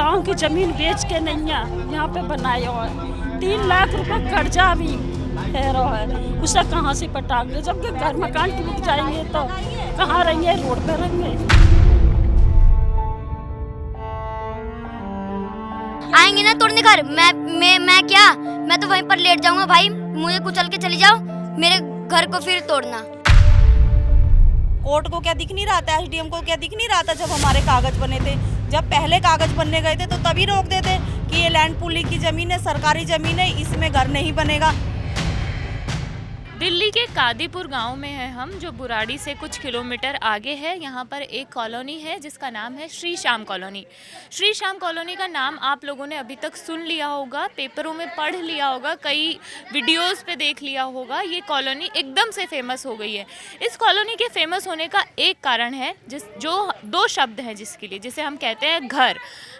गांव की जमीन बेच के नहीं है यहाँ पे बनाए हुआ है। 3 लाख रुपए कर्जा भी है रहा है, उसे कहाँ से पटाएंगे? जबकि घर मकान टूट जाएंगे तो कहाँ रहेंगे? रोड पे रहेंगे। आएंगे ना तोड़ने घर, मैं क्या, मैं तो वहीं पर लेट जाऊंगा भाई, मुझे कुचल के चली जाओ, मेरे घर को फिर तोड़ना। कोर्ट को क्या दिख नहीं रहा था, एसडीएम को क्या दिख नहीं रहा था जब हमारे कागज बने थे? जब पहले कागज बनने गए थे तो तभी रोक देते कि ये लैंड पूलिंग की जमीन है, सरकारी जमीन है, इसमें घर नहीं बनेगा। दिल्ली के कादीपुर गांव में है हम, जो बुराड़ी से कुछ किलोमीटर आगे है। यहाँ पर एक कॉलोनी है जिसका नाम है श्री श्याम कॉलोनी। श्री श्याम कॉलोनी का नाम आप लोगों ने अभी तक सुन लिया होगा, पेपरों में पढ़ लिया होगा, कई वीडियोस पे देख लिया होगा। ये कॉलोनी एकदम से फेमस हो गई है। इस कॉलोनी के फेमस होने का एक कारण है जो 2 शब्द हैं जिसके लिए, जिसे हम कहते हैं घर।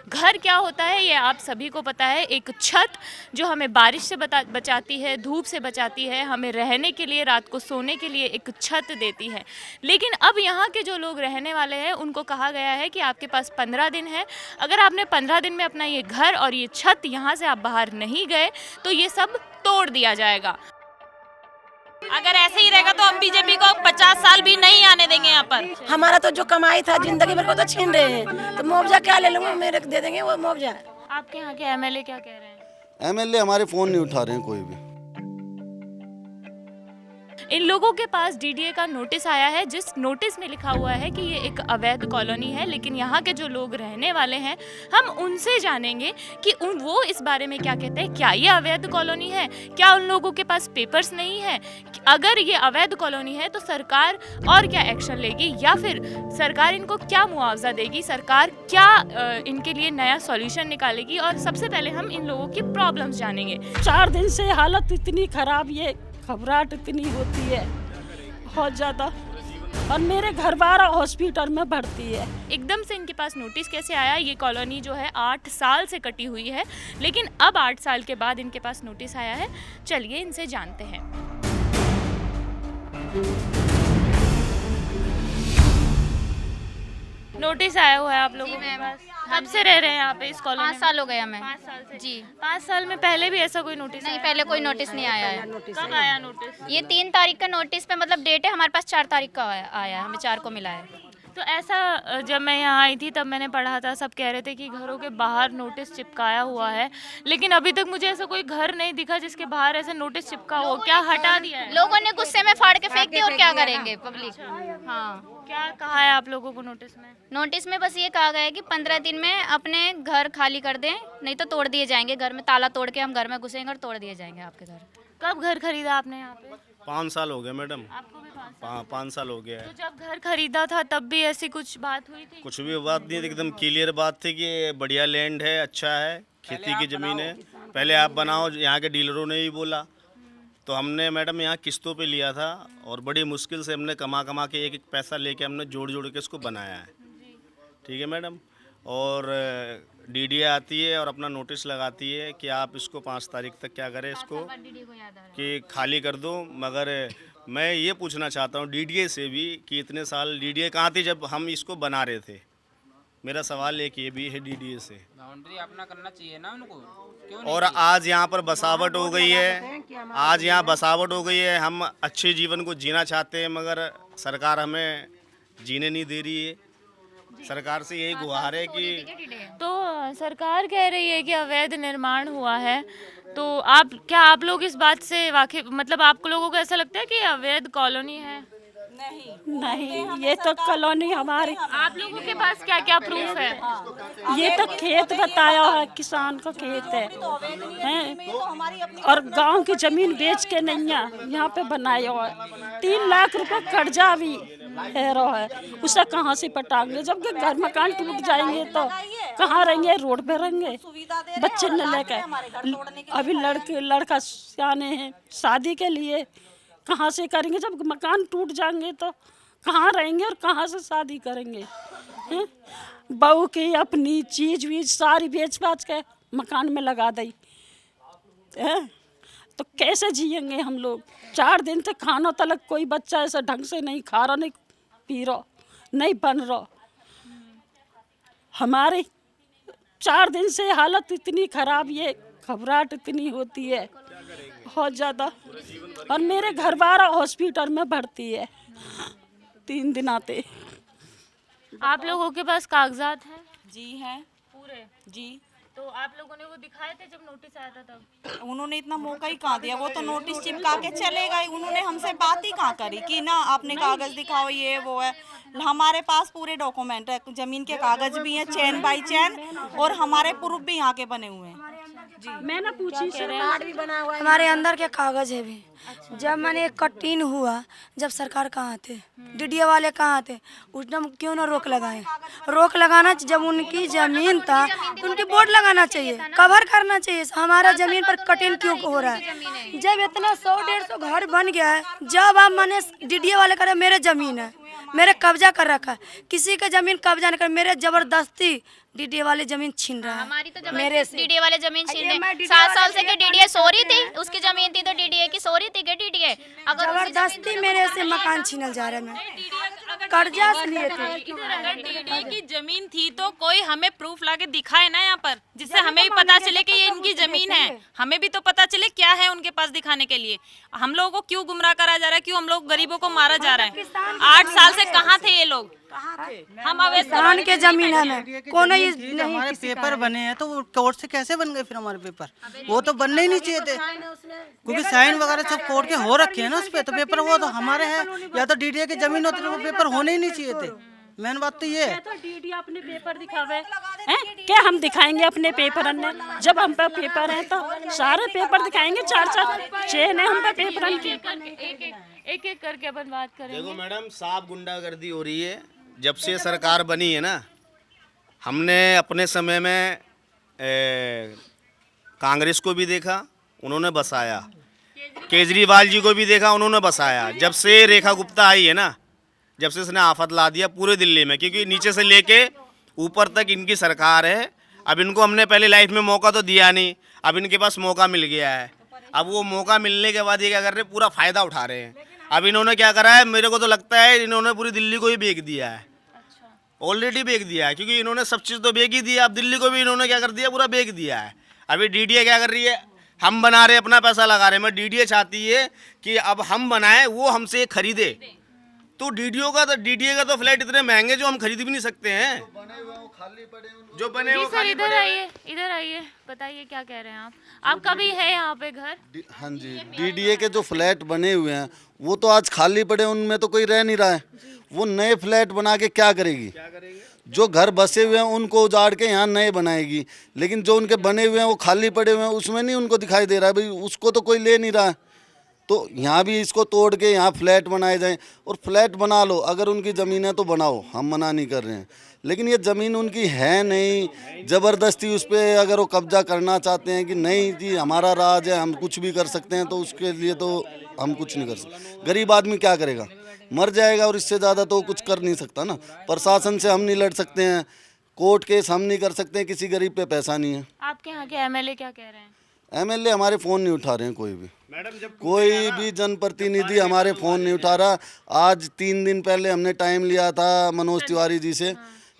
घर क्या होता है ये आप सभी को पता है, एक छत जो हमें बारिश से बचाती है, धूप से बचाती है, हमें रहने के लिए, रात को सोने के लिए एक छत देती है। लेकिन अब यहाँ के जो लोग रहने वाले हैं उनको कहा गया है कि आपके पास 15 दिन है, अगर आपने 15 दिन में अपना ये घर और ये छत यहाँ से आप बाहर नहीं गए तो ये सब तोड़ दिया जाएगा। अगर ऐसे ही रहेगा तो हम बीजेपी को 50 साल भी नहीं आने देंगे यहाँ पर। हमारा तो जो कमाई था जिंदगी भर को तो छीन रहे हैं, तो मुआवजा क्या ले लूंगा? मेरे को दे देंगे वो मुआवजा। आपके यहाँ के एमएलए क्या कह रहे हैं? एमएलए हमारे फोन नहीं उठा रहे हैं कोई भी। इन लोगों के पास डीडीए का नोटिस आया है, जिस नोटिस में लिखा हुआ है कि ये एक अवैध कॉलोनी है। लेकिन यहाँ के जो लोग रहने वाले हैं, हम उनसे जानेंगे कि वो इस बारे में क्या कहते हैं। क्या ये अवैध कॉलोनी है? क्या उन लोगों के पास पेपर्स नहीं है? अगर ये अवैध कॉलोनी है तो सरकार और क्या एक्शन लेगी, या फिर सरकार इनको क्या मुआवजा देगी, सरकार क्या इनके लिए नया सॉल्यूशन निकालेगी। और सबसे पहले हम इन लोगों की प्रॉब्लम्स जानेंगे। 4 दिन से हालत इतनी खराब, ये घबराहट इतनी होती है बहुत ज़्यादा, और मेरे घर वाला हॉस्पिटल में भर्ती है। एकदम से इनके पास नोटिस कैसे आया? ये कॉलोनी जो है 8 साल से कटी हुई है, लेकिन अब 8 साल के बाद इनके पास नोटिस आया है। चलिए इनसे जानते हैं। नोटिस आया हुआ है आप लोगों के पास? कब से रह रहे हैं यहाँ पे इस कॉलोनी में? 5 साल हो गए हमें। 5 साल से जी। 5 साल में पहले भी ऐसा कोई नोटिस नहीं, आया? पहले कोई नोटिस नहीं आया है। कब आया नोटिस? ये 3 तारीख का नोटिस पे मतलब डेट है, हमारे पास 4 तारीख का आया है, हमें 4 को मिला है। तो ऐसा जब मैं यहाँ आई थी तब मैंने पढ़ा था, सब कह रहे थे कि घरों के बाहर नोटिस चिपकाया हुआ है, लेकिन अभी तक मुझे ऐसा कोई घर नहीं दिखा जिसके बाहर ऐसे नोटिस चिपका हो। क्या हटा दिया है? लोगों ने गुस्से में फाड़ के फेंक दिया, और क्या करेंगे पब्लिक। हाँ, क्या कहा है आप लोगों को नोटिस में? नोटिस में बस ये कहा गया है कि 15 दिन में अपने घर खाली कर दें, नहीं तो तोड़ दिए जाएंगे। घर में ताला तोड़ के हम घर में घुसेंगे और तोड़ दिए जाएंगे आपके घर। कब घर खरीदा आपने यहाँ पे? 5 साल हो गए मैडम। आपको भी 5 साल? 5 साल हो गया है। तो जब घर खरीदा था तब भी ऐसी कुछ बात हुई थी? कुछ भी बात नहीं, एकदम क्लियर बात थी कि ये बढ़िया लैंड है, अच्छा है, खेती की ज़मीन है, पहले आप बनाओ। यहाँ के डीलरों ने ही बोला, तो हमने मैडम यहाँ किस्तों पे लिया था, और बड़ी मुश्किल से हमने कमा के एक पैसा लेके हमने जोड़ के इसको बनाया है। ठीक है मैडम। और डीडीए आती है और अपना नोटिस लगाती है कि आप इसको 5 तारीख तक क्या करें, इसको कि खाली कर दो। मगर मैं ये पूछना चाहता हूँ डीडीए से भी कि इतने साल डीडीए कहाँ थी जब हम इसको बना रहे थे? मेरा सवाल एक ये भी है डीडीए से। बाउंड्री अपना करना चाहिए ना उनको, क्यों और आज यहाँ पर बसावट हो गई है, आज यहाँ बसावट हो गई है। हम अच्छे जीवन को जीना चाहते हैं, मगर सरकार हमें जीने नहीं दे रही है। सरकार से यही गुहार है कि तो सरकार कह रही है कि अवैध निर्माण हुआ है, तो आप लोग इस बात से वाकिफ, मतलब आप लोगों को ऐसा लगता है कि अवैध कॉलोनी है? नहीं, ये तो कॉलोनी हमारी। आप लोगों के पास क्या क्या प्रूफ है? ये तो खेत बताया है, किसान का खेत है, और गांव की जमीन बेच के नहीं है यहाँ पे बनाए हुआ है। 3 लाख रुपए कर्जा भी है रहा है, उसे कहाँ से पटाएंगे? जबकि घर मकान टूट जाएंगे तो कहाँ रहेंगे? रोड पे रहेंगे। बच्चे न लेकर अभी लड़का सियाने हैं, शादी के लिए कहाँ से करेंगे? जब मकान टूट जाएंगे तो कहाँ रहेंगे और कहाँ से शादी करेंगे? बहू की अपनी चीज वीज सारी बेच बाच के मकान में लगा दी है, तो कैसे जिएंगे हम लोग? 4 दिन से खाना तलक कोई बच्चा ऐसा ढंग से नहीं खा रहा, नहीं पी रहा, नहीं बन रहा। हमारे 4 दिन से हालत इतनी खराब, ये घबराहट इतनी होती है बहुत ज़्यादा। और मेरे घर वाला हॉस्पिटल में भर्ती है, 3 दिन आते। आप लोगों के पास कागजात हैं जी हैं पूरे? जी। तो आप लोगों ने वो दिखाए थे जब नोटिस आया था तब? उन्होंने इतना मौका ही कहाँ दिया, वो तो नोटिस चिपका के चले गए। उन्होंने हमसे बात ही कहाँ करी कि ना आपने कागज दिखाओ, ये वो है। हमारे पास पूरे डॉक्यूमेंट है, जमीन के कागज भी हैं, चैन बाई चैन, और हमारे प्रूफ भी यहाँ के बने हुए हैं। मैंने पूछी से हमारे अंदर के कागज है भी। जब मैंने कटिंग हुआ, जब सरकार कहाँ थे, डीडीए वाले कहाँ थे, उस टाइम क्यों ना रोक लगाए? रोक लगाना, जब उनकी जमीन था तो उनकी बोर्ड लगाना चाहिए, कवर करना चाहिए। हमारा जमीन पर कटिंग क्यों हो रहा है? जब इतना 100-150 घर बन गया है, जब आप मैंने डीडीए वाले करे मेरे जमीन है, मेरे कब्जा कर रखा है, किसी का जमीन कब्जा नहीं कर, मेरे जबरदस्ती डीडीए वाले जमीन छीन रहा है। हमारी तो मेरे से डीडीए वाले जमीन छीन रहे। 7 साल से कि डीडीए सो रही थी, उसकी जमीन थी तो डीडीए की सो रही थी कि डीडीए जबरदस्ती मेरे से मकान छीनल जा रहा है। मैं कर्जा से लिए थे। अगर डीडीए की जमीन थी तो कोई हमें प्रूफ लाके दिखाए ना यहाँ पर, जिससे हमें भी पता चले कि ये इनकी जमीन है। हमें भी तो पता चले क्या है उनके पास दिखाने के लिए। हम लोगों को क्यों गुमराह करा जा रहा है, क्यों हम लोग गरीबों को मारा जा रहा है? 8 साल से कहाँ थे ये लोग? हम अवैध किसान के जमीन है में कोनो ये नहीं। हमारे पेपर बने हैं तो वो कोर्ट से कैसे बन गए फिर हमारे पेपर? वो तो बनने ही नहीं चाहिए थे, क्योंकि साइन वगैरह सब कोर्ट के हो रखे हैं ना उस पे, तो पेपर वो तो हमारे हैं। या तो डीडीए की जमीन होती तो वो पेपर होने ही नहीं चाहिए थे। मेन बात तो ये है। तो डीडी अपने पेपर दिखावे हैं, क्या हम दिखाएंगे अपने पेपर? अन्य जब हम पे पेपर हैं तो सारे पेपर दिखाएंगे। 4-4 चेन है हम पे पेपर की। एक एक करके अपन बात करेंगे। देखो मैडम, साफ गुंडागर्दी हो रही है जब से सरकार बनी है ना। हमने अपने समय में कांग्रेस को भी देखा, उन्होंने बसाया। केजरीवाल जी को भी देखा, उन्होंने बसाया। जब से रेखा गुप्ता आई है ना, जब से इसने आफत ला दिया पूरे दिल्ली में, क्योंकि नीचे से लेके ऊपर तक इनकी सरकार है। अब इनको हमने पहले लाइफ में मौका तो दिया नहीं, अब इनके पास मौका मिल गया है। अब वो मौका मिलने के बाद ये क्या कर रहे हैं, पूरा फ़ायदा उठा रहे हैं। अब इन्होंने क्या करा है, मेरे को तो लगता है इन्होंने पूरी दिल्ली को ही बेच दिया है। ऑलरेडी बेच दिया है, क्योंकि इन्होंने सब चीज़ तो बेच ही दिया। अब दिल्ली को भी इन्होंने क्या कर दिया, पूरा बेच दिया है। अभी डीडीए क्या कर रही है, हम बना रहे, अपना पैसा लगा रहे हैं। मैं डीडीए चाहती है कि अब हम बनाएं, वो हमसे खरीदे। तो डीडीए का तो फ्लैट इतने महंगे जो हम खरीद भी नहीं सकते हैं, जो बने जी सर, इधर आइए, बताइए क्या कह रहे हैं आप कभी है यहाँ पे घर? हाँ जी, डीडीए के जो फ्लैट बने हुए हैं वो तो आज खाली पड़े, उनमें तो कोई रह नहीं रहा है। वो नए फ्लैट बना के क्या करेगी? जो घर बसे हुए हैं उनको उजाड़ के यहाँ नए बनाएगी, लेकिन जो उनके बने हुए हैं वो खाली पड़े हुए हैं, उसमें नहीं उनको दिखाई दे रहा है भाई, उसको तो कोई ले नहीं रहा है। तो यहाँ भी इसको तोड़ के यहाँ फ्लैट बनाए जाएं। और फ्लैट बना लो, अगर उनकी ज़मीन है तो बनाओ, हम मना नहीं कर रहे हैं, लेकिन ये ज़मीन उनकी है नहीं। ज़बरदस्ती उस पर अगर वो कब्जा करना चाहते हैं कि नहीं जी हमारा राज है, हम कुछ भी कर सकते हैं, तो उसके लिए तो हम कुछ नहीं कर सकते। गरीब आदमी क्या करेगा, मर जाएगा, और इससे ज़्यादा तो कुछ कर नहीं सकता ना। प्रशासन से हम नहीं लड़ सकते हैं, कोर्ट केस हम नहीं कर सकते हैं, किसी गरीब पे पैसा नहीं है। आपके यहाँ के एमएलए क्या कह रहे हैं? एमएलए हमारे फ़ोन नहीं उठा रहे हैं, कोई भी जनप्रतिनिधि हमारे फ़ोन नहीं उठा रहा। आज 3 दिन पहले हमने टाइम लिया था मनोज तिवारी जी से,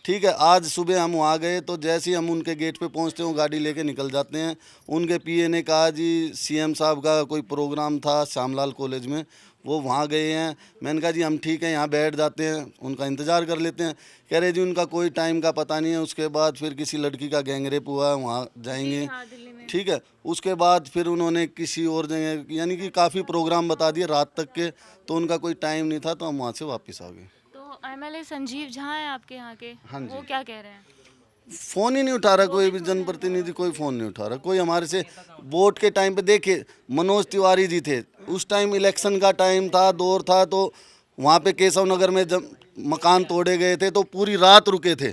ठीक है। आज सुबह हम वहाँ गए तो जैसे ही हम उनके गेट पे पहुँचते हैं वो गाड़ी लेके निकल जाते हैं। उनके पीए ने कहा जी सीएम साहब का कोई प्रोग्राम था श्यामलाल कॉलेज में, वो वहाँ गए हैं। मैंने कहा जी हम ठीक है, यहाँ बैठ जाते हैं, उनका इंतज़ार कर लेते हैं। कह रहे जी उनका कोई टाइम का पता नहीं है। उसके बाद फिर किसी लड़की का गैंगरेप हुआ, वहाँ जाएंगे, ठीक है। उसके बाद फिर उन्होंने किसी और जगह, यानी कि काफ़ी प्रोग्राम बता दिए रात तक के, तो उनका कोई टाइम नहीं था, तो हम वहाँ से वापस आ गए। तो एमएलए संजीव झा है आपके यहाँ के, हाँ जी। वो क्या कह रहे हैं? फ़ोन ही नहीं उठा रहा, कोई भी जनप्रतिनिधि कोई फ़ोन नहीं उठा रहा। कोई हमारे से वोट के टाइम पे देखिए, मनोज तिवारी जी थे, उस टाइम इलेक्शन का टाइम था, दौर था, तो वहाँ पे केशव नगर में जब मकान तोड़े गए थे तो पूरी रात रुके थे,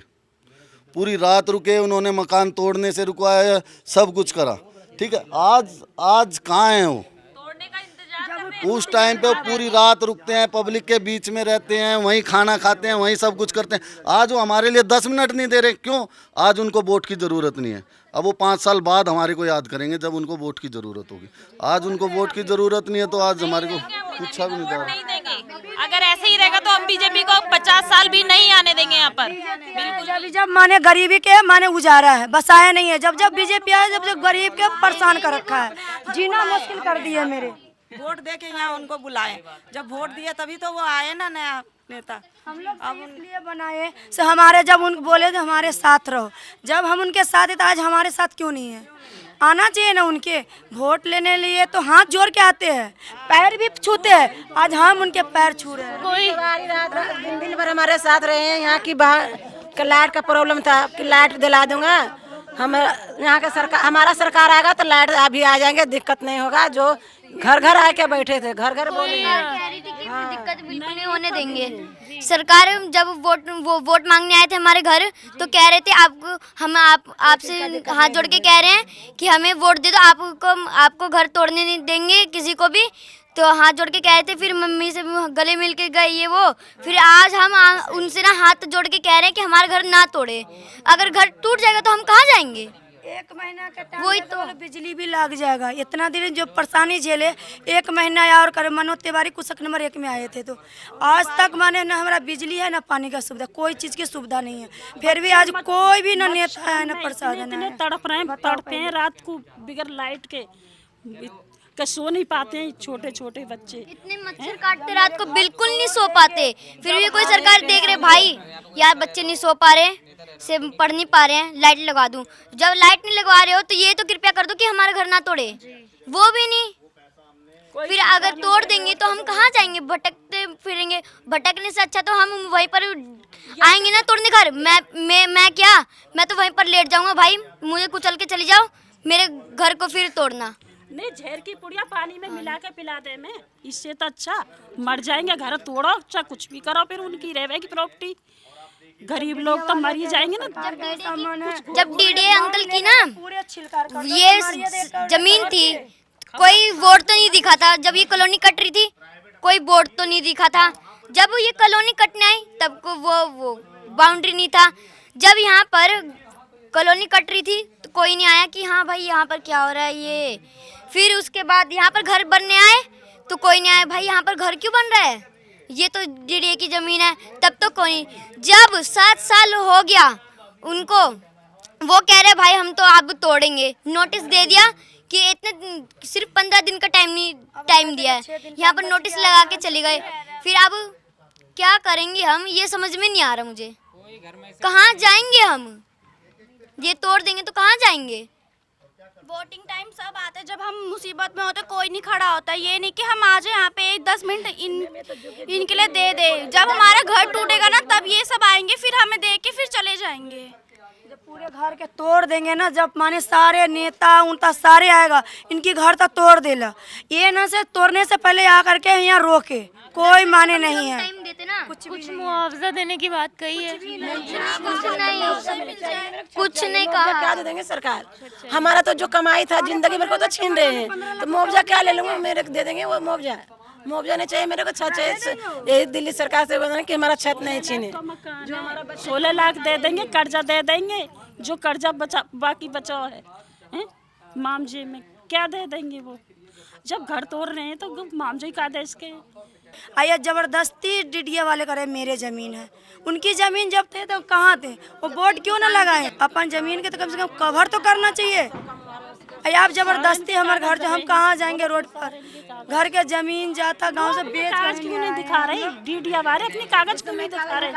पूरी रात रुके, उन्होंने मकान तोड़ने से रुकवाया, सब कुछ करा, ठीक है। आज कहाँ हैं वो? तोड़ने का इंतजार कर रहे उस टाइम पे वो पूरी रात रुकते हैं, पब्लिक के बीच में रहते हैं, वहीं खाना खाते हैं, वहीं सब कुछ करते हैं। आज वो हमारे लिए 10 मिनट नहीं दे रहे, क्यों? आज उनको वोट की ज़रूरत नहीं है। अब वो 5 साल बाद हमारे को याद करेंगे जब उनको वोट की ज़रूरत होगी। आज उनको वोट की ज़रूरत नहीं है तो आज हमारे को पूछा भी नहीं जा रहा। नहीं देंगे। अगर ऐसे ही रहेगा तो हम बीजेपी को 50 साल भी नहीं आने देंगे यहाँ पर। बिल्कुल। जब माने गरीबी के माने उजारा है, बसाया नहीं है। जब जब बीजेपी आया, जब जब गरीब के परेशान कर रखा है, जीना मुश्किल कर दिया मेरे। वोट दे के यहाँ उनको बुलाए, जब वोट दिया तभी तो वो आए ना नया नेता। हम लोग अब इसलिए बनाए से हमारे, जब उनको बोले तो हमारे साथ रहो, जब हम उनके साथ है तो आज हमारे साथ क्यों नहीं है? आना चाहिए ना उनके। वोट लेने लिए तो हाथ जोड़ के आते हैं, पैर भी छूते हैं। आज हम उनके पैर छू रहे हैं। कोई दिन भर हमारे साथ रहे हैं। यहाँ की लाइट का प्रॉब्लम था कि लाइट दिला दूंगा। हम यहाँ का सरकार, हमारा सरकार आएगा तो लाइट अभी आ जाएंगे, दिक्कत नहीं होगा। जो घर घर आके बैठे थे, घर घर बोले दिक्कत बिल्कुल नहीं होने देंगे। सरकार जब वोट मांगने आए थे हमारे घर तो कह रहे थे आपसे हाथ जोड़ के कह रहे हैं कि हमें वोट दे दो, आपको घर तोड़ने नहीं देंगे किसी को भी। तो हाथ जोड़ के कह रहे थे, फिर मम्मी से गले मिल के गए ये वो। फिर आज हम उनसे ना हाथ जोड़ के कह रहे हैं कि हमारा घर ना तोड़े। अगर घर टूट जाएगा तो हम कहाँ जाएंगे? 1 महीना का टाइम, वही तो बिजली भी लग जाएगा। इतना दिन जो परेशानी झेले, 1 महीना और करे। मनोज तिवारी कुशक नंबर 1 में आए थे तो आज तक माने ना हमारा बिजली है ना पानी का सुविधा, कोई चीज़ की सुविधा नहीं है। फिर भी आज कोई भी ना नेता है ना प्रसाद है। तड़पते हैं रात को बगैर लाइट के, सो नहीं पाते हैं छोटे छोटे बच्चे। इतने मच्छर काटते रात को, बिल्कुल नहीं सो पाते। फिर भी कोई सरकार देख रहे भाई यार बच्चे नहीं सो पा रहे, से पढ़ नहीं पा रहे हैं, लाइट लगा दूं। जब लाइट नहीं लगवा रहे हो तो ये तो कृपया कर दो कि हमारा घर ना तोड़े, वो भी नहीं। फिर अगर तोड़ देंगे तो हम कहाँ जाएंगे? भटकते फिरेंगे। भटकने से अच्छा तो हम वहीं पर आएंगे ना तोड़ने घर। मैं तो वहीं पर लेट जाऊंगा भाई, मुझे कुचल के चली जाओ, मेरे घर को फिर तोड़ना नहीं। झेर की पुड़िया पानी में मिला के पिला दे में, इससे तो अच्छा मर जाएंगे। घर तोड़ो, अच्छा कुछ भी करो, फिर उनकी रहेगी प्रॉपर्टी। गरीब लोग तो मर ही जाएंगे ना। जब डीडीए अंकल की ना ये जमीन थी, कोई बोर्ड तो नहीं दिखा था। जब ये कॉलोनी कट रही थी कोई बोर्ड तो नहीं दिखा था। जब ये कॉलोनी कटने आई तब को वो बाउंड्री नहीं था। जब यहाँ पर कॉलोनी कट रही थी तो कोई नहीं आया कि हाँ भाई यहाँ पर क्या हो रहा है ये। फिर उसके बाद यहाँ पर घर बनने आए तो कोई नहीं आया, भाई यहाँ पर घर क्यों बन रहा है, ये तो डीडीए की ज़मीन है। तब तो कोई नहीं। जब 7 साल हो गया उनको, वो कह रहे भाई हम तो अब तोड़ेंगे। नोटिस दे दिया कि इतने सिर्फ 15 दिन का टाइम दिया है, यहाँ पर नोटिस लगा के चले गए। फिर अब क्या करेंगे हम, ये समझ में नहीं आ रहा मुझे। कहाँ जाएंगे हम? ये तोड़ देंगे तो कहाँ जाएंगे? वोटिंग टाइम सब आते, जब हम मुसीबत में होते कोई नहीं खड़ा होता। ये नहीं कि हम आ जाए यहाँ पे 10 मिनट इनके लिए दे दे। जब हमारा घर टूटेगा ना तब ये सब आएंगे, फिर हमें दे के फिर चले जाएंगे। जब पूरे घर के तोड़ देंगे ना, जब माने सारे नेता उनका सारे आएगा, इनकी घर तक तोड़ देला। ये ना से तोड़ने से पहले आकर के यहाँ रोके, कोई माने नहीं है। टाइम देते ना, कुछ मुआवजा देने की बात कही है, कुछ नहीं कहा। क्या दे देंगे सरकार? हमारा तो जो कमाई था जिंदगी भर को तो छीन रहे हैं, तो मुआवजा क्या ले लूँगा? मेरे को दे देंगे वो मुआवजा? मुआवजा नहीं चाहिए मेरे को, छत चाहिए। यही दिल्ली सरकार से बोलना कि हमारा छत नहीं छीने। 16 लाख दे देंगे, कर्जा दे देंगे। जो कर्जा बाकी बचा है मामजे में क्या दे देंगे? वो जब घर तोड़ रहे हैं तो मामजे का दे इसके। आया जबरदस्ती डीडीए वाले करे, मेरे जमीन है, उनकी जमीन जब थे तो कहाँ थे? वो बोर्ड क्यों ना लगाए? अपन जमीन के तो कम से कम कवर तो करना चाहिए। आप जबरदस्ती हमारे घर, जो हम कहाँ जाएंगे रोड पर? घर के जमीन जाता गांव से बेच कागज क्यों नहीं दिखा रहे? डीडीए वाले अपने कागज क्यों नहीं दिखा रहे?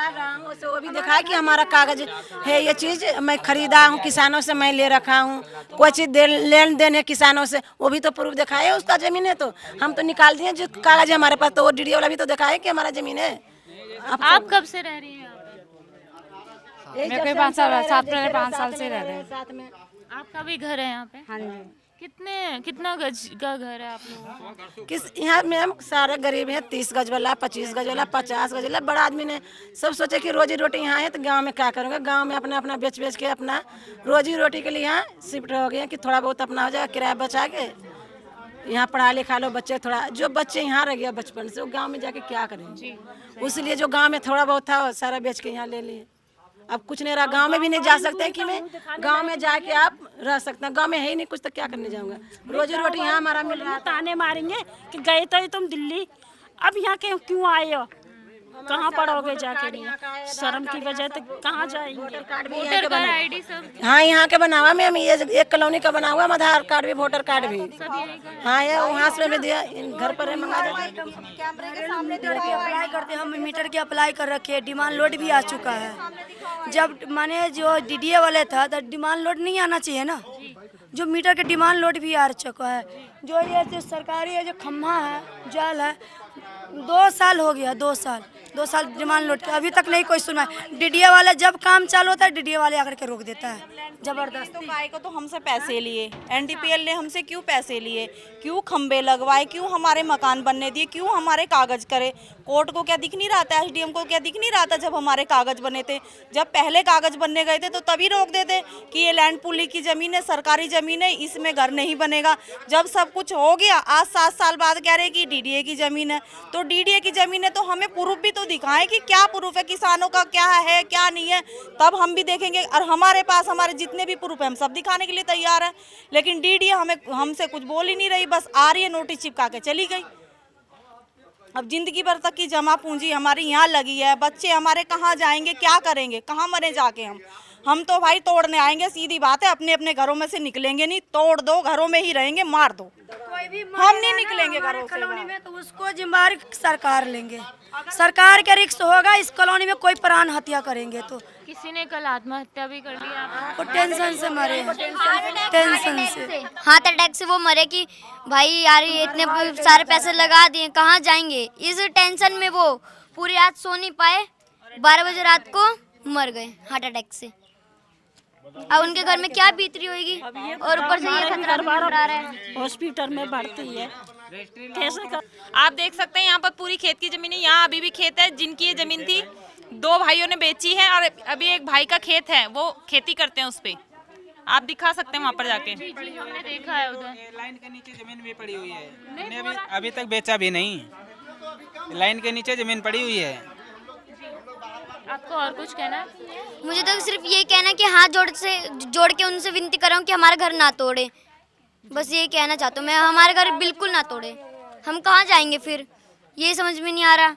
वो भी दिखाए कि हमारा कागज है, ये चीज मैं खरीदा हूँ, किसानों से मैं ले रखा हूँ, कोई चीज लेन देन है किसानों से, वो भी तो प्रूफ दिखाए उसका जमीन है। तो हम तो निकाल दिए जो कागज है हमारे पास, तो वो डीडीए वाला भी तो दिखाए कि हमारा जमीन है। आप कब से रह रही हैं? 5 साल से रह रहे हैं साथ में। आपका भी घर है यहाँ पे? हाँ जी। कितना गज का घर है आप लोगों का? किस यहाँ में हम सारे गरीब हैं, 30 गज वाला, 25 गज वाला, 50 गज वाला। बड़ा आदमी ने सब सोचे कि रोजी रोटी यहाँ है तो गांव में क्या करूँगा? गांव में अपना अपना बेच के अपना रोजी रोटी के लिए यहाँ शिफ्ट हो गए कि थोड़ा बहुत अपना हो जाए, किराया बचा के यहाँ पढ़ा लिखा लो बच्चे, थोड़ा जो बच्चे यहाँ रह गया बचपन से वो गांव में जाके क्या करेंगे, उसलिए जो गांव में थोड़ा बहुत था वो सारा बेच के यहाँ ले लिए। अब कुछ नहीं रहा, गांव में भी नहीं जा सकते कि मैं गांव में जाके आप रह सकते हैं, गांव में है ही नहीं कुछ तो क्या करने जाऊंगा, रोजी रोटी यहाँ हमारा मिल रहा है। ताने मारेंगे कि गए तो ही तुम दिल्ली, अब यहाँ के क्यों आए हो, कहाँ पढ़ोगे जाके, नहीं शर्म की वजह तो कहाँ जाएंगे। वोटर कार्ड ID सब हाँ यहाँ के बना हुआ, मैं ये एक कॉलोनी का बना हुआ, आधार कार्ड भी वोटर कार्ड भी। हाँ ये वहाँ से मैं दिया, घर पर मंगा देते। अप्लाई करते हम मीटर के अप्लाई कर रखे, डिमांड लोड भी आ चुका है। जब माने जो DDA वाले था तो डिमांड लोड नहीं आना चाहिए ना, जो मीटर के डिमांड लोड भी आ चुका है। जो ये सरकारी है जो खम्भा है जाल है, 2 साल हो गया, 2 साल डिमांड लोड के अभी तक नहीं कोई सुना। DDA वाले जब काम चालू होता है DDA वाले आकर के रोक देता है जबरदस्ती। तो काय को तो हमसे पैसे लिए, NDPL ने हमसे क्यों पैसे लिए, क्यों खंबे लगवाए, क्यों हमारे मकान बनने दिए, क्यों हमारे कागज करे। कोर्ट को क्या दिख नहीं रहा था, SDM को क्या दिख नहीं रहा था जब हमारे कागज बने थे। जब पहले कागज बनने गए थे तो तभी रोक देते कि ये लैंड पूलिंग की ज़मीन है, सरकारी ज़मीन है, इसमें घर नहीं बनेगा। जब सब कुछ हो गया, आज 7 साल बाद कह रहे कि DDA की ज़मीन है, तो DDA की ज़मीन है तो हमें प्रूफ भी तो दिखाएं कि क्या प्रूफ है, किसानों का क्या है क्या नहीं है, तब हम भी देखेंगे। और हमारे पास हमारे जितने भी प्रूफ है हम सब दिखाने के लिए तैयार है, लेकिन DDA हमसे कुछ बोल ही नहीं रही, बस आ रही है नोटिस चिपका के चली गई। अब जिंदगी भर तक की जमा पूंजी हमारी यहाँ लगी है, बच्चे हमारे कहाँ जाएंगे, क्या करेंगे, कहाँ मरे जाके हम तो भाई तोड़ने आएंगे, सीधी बात है, अपने अपने घरों में से निकलेंगे नहीं, तोड़ दो, घरों में ही रहेंगे, मार दो, हम नहीं निकलेंगे घरों से कॉलोनी में, तो उसको जिम्मेदारी सरकार लेंगे। सरकार के रिक्स होगा, इस कॉलोनी में कोई प्राण हत्या करेंगे तो। किसी ने कल आत्महत्या भी कर लिया, वो टेंशन से मरे, टेंशन से, हार्ट अटैक से वो मरे कि भाई यार ये इतने सारे पैसे लगा दिए कहाँ जाएंगे, इस टेंशन में वो पूरी रात सो नहीं पाए, 12 बजे रात को मर गए हार्ट अटैक से। अब उनके घर में क्या बीत रही होगी, और ऊपर से ये खतरा भी मंडरा रहा है। हॉस्पिटल में भर्ती है, कैसे कर। आप देख सकते हैं यहाँ पर पूरी खेत की जमीन है, यहाँ अभी भी खेत है, जिनकी ये जमीन थी 2 भाइयों ने बेची है, और अभी एक भाई का खेत है, वो खेती करते हैं उस पे, आप दिखा सकते हैं वहाँ पर जाके। हमने देखा है उधर लाइन के नीचे जमीन भी पड़ी हुई है, हमने अभी तक बेचा भी नहीं, लाइन के नीचे जमीन पड़ी हुई है। आपको और कुछ कहना है? मुझे तो सिर्फ ये कहना है कि हाथ जोड़ के उनसे विनती कर रहा हूँ कि हमारा घर ना तोड़े, बस ये कहना चाहता हूँ मैं, हमारे घर बिल्कुल ना तोड़े, हम कहाँ जाएंगे फिर, ये समझ में नहीं आ रहा।